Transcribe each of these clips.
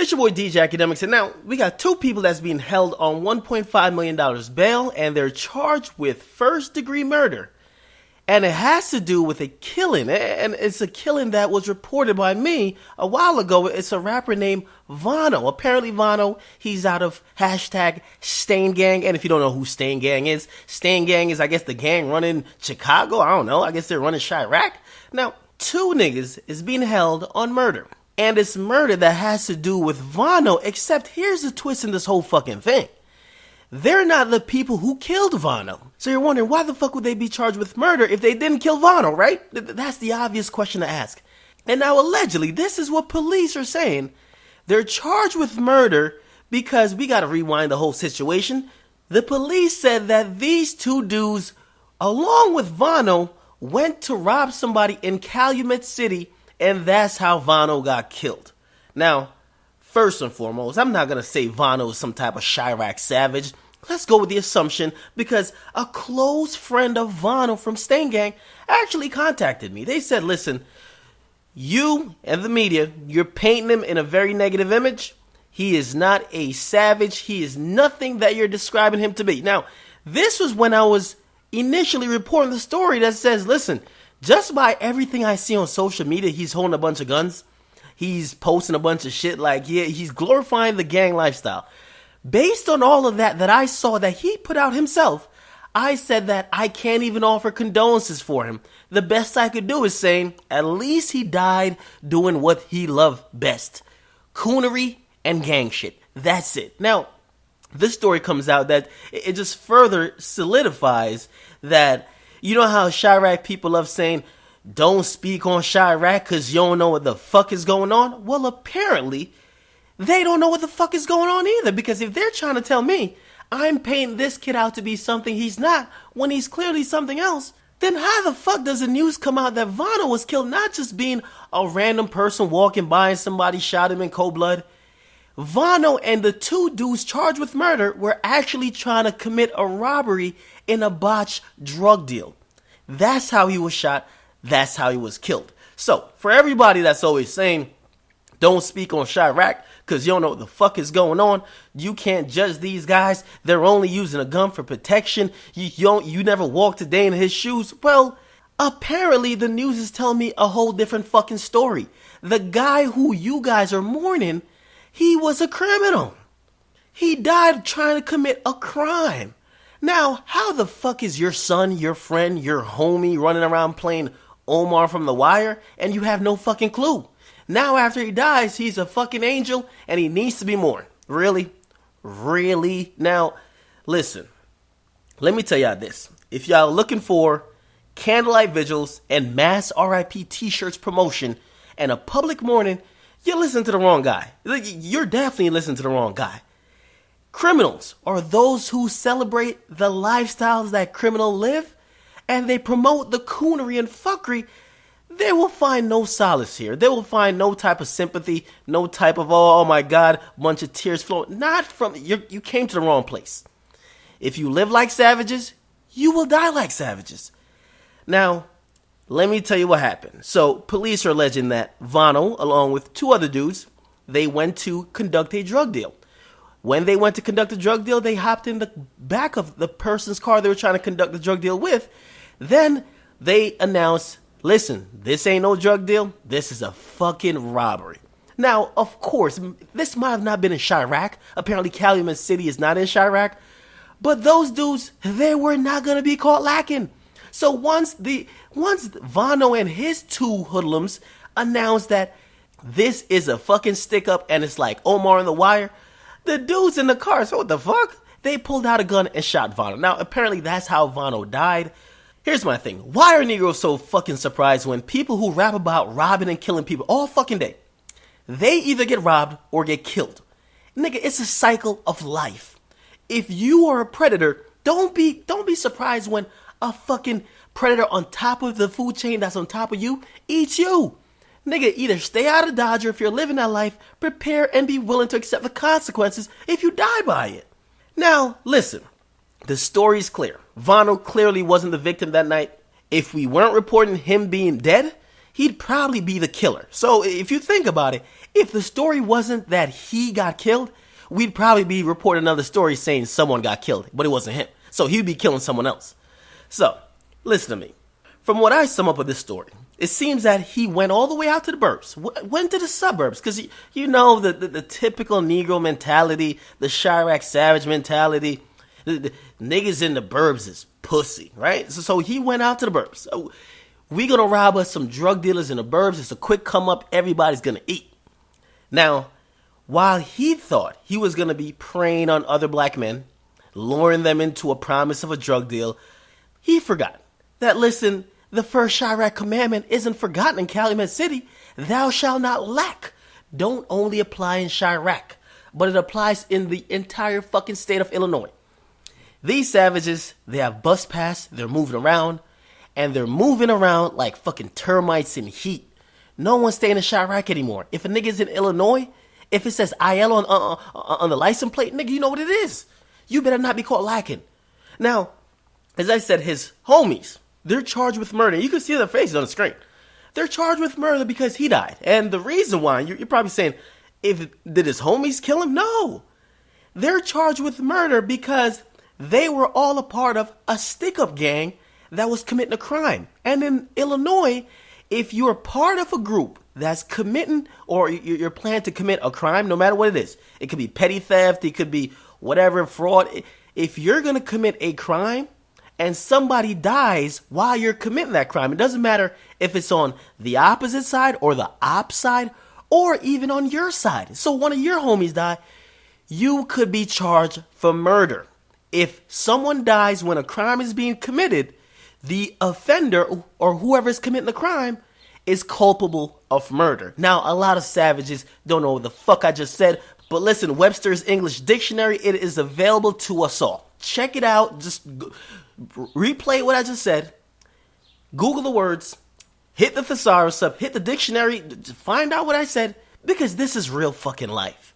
It's your boy DJ Akademiks, and now we got two people that's being held on $1.5 million bail, and they're charged with first-degree murder. And it has to do with a killing, and it's a killing that was reported by me a while ago. It's a rapper named Vonno. Apparently Vonno, he's out of hashtag Stain Gang, and if you don't know who Stain Gang is I guess the gang running Chicago. I don't know, I guess they're running Chiraq. Now, two niggas is being held on murder. And it's murder that has to do with Vonno, except here's the twist in this whole fucking thing. They're not the people who killed Vonno. So you're wondering, why the fuck would they be charged with murder if they didn't kill Vonno, right? That's the obvious question to ask. And now allegedly, this is what police are saying. They're charged with murder because we gotta rewind the whole situation. The police said that these two dudes, along with Vonno, went to rob somebody in Calumet City, and that's how Vonno got killed. Now, first and foremost, I'm not going to say Vonno is some type of Chiraq savage. Let's go with the assumption, because a close friend of Vonno from Stain Gang actually contacted me. They said, listen, you and the media, you're painting him in a very negative image. He is not a savage. He is nothing that you're describing him to be. Now, this was when I was initially reporting the story that says, listen, just by everything I see on social media, he's holding a bunch of guns. He's posting a bunch of shit like, yeah, he's glorifying the gang lifestyle. Based on all of that I saw that he put out himself, I said that I can't even offer condolences for him. The best I could do is saying, at least he died doing what he loved best. Coonery and gang shit. That's it. Now, this story comes out that it just further solidifies that, you know how Chiraq people love saying, don't speak on Chiraq because you don't know what the fuck is going on? Well, apparently, they don't know what the fuck is going on either, because if they're trying to tell me I'm painting this kid out to be something he's not when he's clearly something else, then how the fuck does the news come out that Vonno was killed not just being a random person walking by and somebody shot him in cold blood? Vonno and the two dudes charged with murder were actually trying to commit a robbery in a botched drug deal. That's how he was shot. That's how he was killed. So, for everybody that's always saying, don't speak on Chiraq because you don't know what the fuck is going on, you can't judge these guys, they're only using a gun for protection, you never walked a day in his shoes. Well, apparently the news is telling me a whole different fucking story. The guy who you guys are mourning, he was a criminal. He died trying to commit a crime. Now, how the fuck is your son, your friend, your homie running around playing Omar from The Wire and you have no fucking clue? Now after he dies, he's a fucking angel and he needs to be mourned. Really? Really? Now, listen, let me tell y'all this. If y'all looking for candlelight vigils and mass RIP t-shirts promotion and a public mourning, you're listening to the wrong guy. You're definitely listening to the wrong guy. Criminals are those who celebrate the lifestyles that criminals live, and they promote the coonery and fuckery. They will find no solace here. They will find no type of sympathy, no type of, oh my God, bunch of tears flowing. Not from, you came to the wrong place. If you live like savages, you will die like savages. Now, let me tell you what happened. So, police are alleging that Vonno, along with two other dudes, they went to conduct a drug deal. When they went to conduct a drug deal, they hopped in the back of the person's car they were trying to conduct the drug deal with. Then they announced, listen, this ain't no drug deal. This is a fucking robbery. Now, of course, this might have not been in Chiraq. Apparently, Calumet City is not in Chiraq. But those dudes, they were not going to be caught lacking. So once Vonno and his two hoodlums announced that this is a fucking stick up and it's like Omar on The Wire, the dudes in the car, so what the fuck? They pulled out a gun and shot Vonno. Now, apparently that's how Vonno died. Here's my thing. Why are Negroes so fucking surprised when people who rap about robbing and killing people all fucking day, they either get robbed or get killed? Nigga, it's a cycle of life. If you are a predator, don't be surprised when a fucking predator on top of the food chain that's on top of you eats you. Nigga, either stay out of Dodge, or if you're living that life, prepare and be willing to accept the consequences if you die by it. Now, listen, the story's clear. Vonno clearly wasn't the victim that night. If we weren't reporting him being dead, he'd probably be the killer. So if you think about it, if the story wasn't that he got killed, we'd probably be reporting another story saying someone got killed, but it wasn't him. So he'd be killing someone else. So, listen to me. From what I sum up with this story, it seems that he went all the way out to the burbs, went to the suburbs, because you know the typical Negro mentality, the Chiraq savage mentality, the niggas in the burbs is pussy, right? So he went out to the burbs. We gonna rob us some drug dealers in the burbs. It's a quick come up. Everybody's gonna eat. Now, while he thought he was gonna be preying on other black men, luring them into a promise of a drug deal, he forgot that, listen, the first Chiraq commandment isn't forgotten in Calumet City. Thou shalt not lack. Don't only apply in Chiraq, but it applies in the entire fucking state of Illinois. These savages, they have bus pass, they're moving around, and they're moving around like fucking termites in heat. No one's staying in Chiraq anymore. If a nigga's in Illinois, if it says IL on the license plate, nigga, you know what it is. You better not be caught lacking. Now, as I said, his homies, they're charged with murder. You can see their faces on the screen. They're charged with murder because he died. And the reason why, you're probably saying, did his homies kill him? No. They're charged with murder because they were all a part of a stick-up gang that was committing a crime. And in Illinois, if you're part of a group that's committing, or you're planning to commit a crime, no matter what it is, it could be petty theft, it could be whatever, fraud. If you're going to commit a crime and somebody dies while you're committing that crime, it doesn't matter if it's on the opposite side or the op side or even on your side. So one of your homies die, you could be charged for murder. If someone dies when a crime is being committed, the offender or whoever is committing the crime is culpable of murder. Now, a lot of savages don't know what the fuck I just said, but listen, Webster's English Dictionary, it is available to us all. Check it out. Just replay what I just said. Google the words. Hit the thesaurus up. Hit the dictionary. Find out what I said, because this is real fucking life.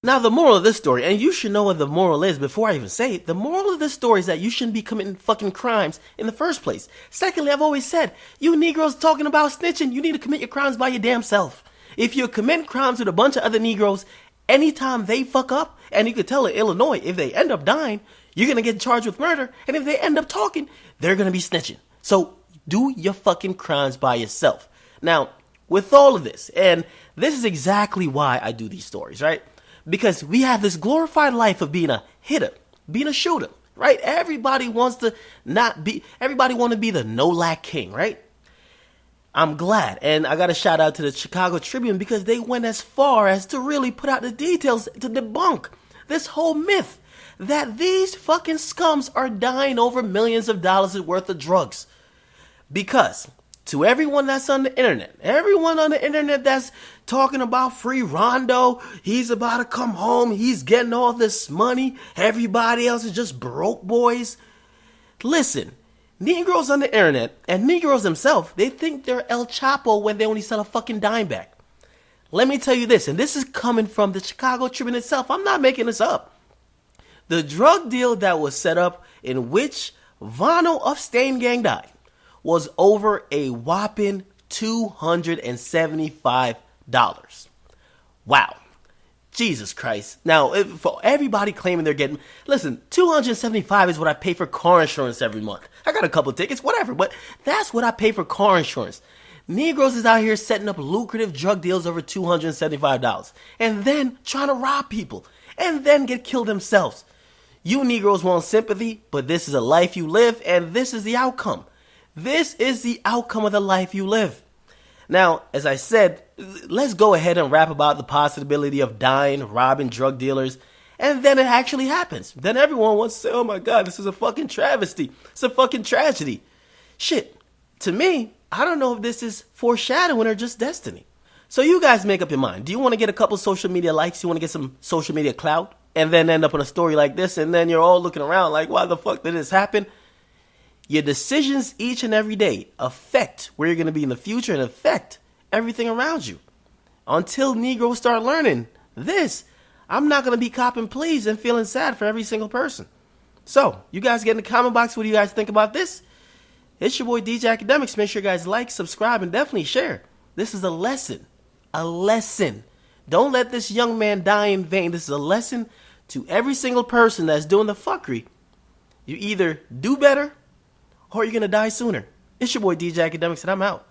Now, the moral of this story, and you should know what the moral is before I even say it, the moral of this story is that you shouldn't be committing fucking crimes in the first place. Secondly, I've always said, you Negroes talking about snitching, you need to commit your crimes by your damn self. If you're committing crimes with a bunch of other Negroes, anytime they fuck up, and you could tell in Illinois, if they end up dying, you're going to get charged with murder, and if they end up talking, they're going to be snitching. So, do your fucking crimes by yourself. Now, with all of this, and this is exactly why I do these stories, right? Because we have this glorified life of being a hitter, being a shooter, right? Everybody wants to everybody want to be the no-lack king, right? I'm glad, and I got to shout out to the Chicago Tribune because they went as far as to really put out the details to debunk this whole myth that these fucking scums are dying over millions of dollars worth of drugs. Because to everyone that's on the internet, everyone on the internet that's talking about free Rondo, he's about to come home, he's getting all this money, everybody else is just broke boys. Listen, Negroes on the internet and Negroes themselves, they think they're El Chapo when they only sell a fucking dime bag. Let me tell you this, and this is coming from the Chicago Tribune itself. I'm not making this up. The drug deal that was set up in which Vonno of Stain Gang died was over a whopping $275. Wow. Jesus Christ. Now, for everybody claiming they're getting, listen, $275 is what I pay for car insurance every month. I got a couple tickets, whatever, but that's what I pay for car insurance. Negroes is out here setting up lucrative drug deals over $275 and then trying to rob people and then get killed themselves. You Negroes want sympathy, but this is a life you live, and this is the outcome. This is the outcome of the life you live. Now, as I said, let's go ahead and rap about the possibility of dying, robbing drug dealers, and then it actually happens. Then everyone wants to say, oh my God, this is a fucking travesty. It's a fucking tragedy. Shit, to me, I don't know if this is foreshadowing or just destiny. So you guys make up your mind. Do you want to get a couple social media likes? You want to get some social media clout? And then end up on a story like this, and then you're all looking around like, why the fuck did this happen? Your decisions each and every day affect where you're going to be in the future and affect everything around you. Until Negroes start learning this, I'm not going to be copping pleas and feeling sad for every single person. So, you guys get in the comment box. What do you guys think about this? It's your boy DJ Akademiks. Make sure you guys like, subscribe, and definitely share. This is a lesson. A lesson. Don't let this young man die in vain. This is a lesson to every single person that's doing the fuckery. You either do better or you're going to die sooner. It's your boy DJ Akademiks, and I'm out.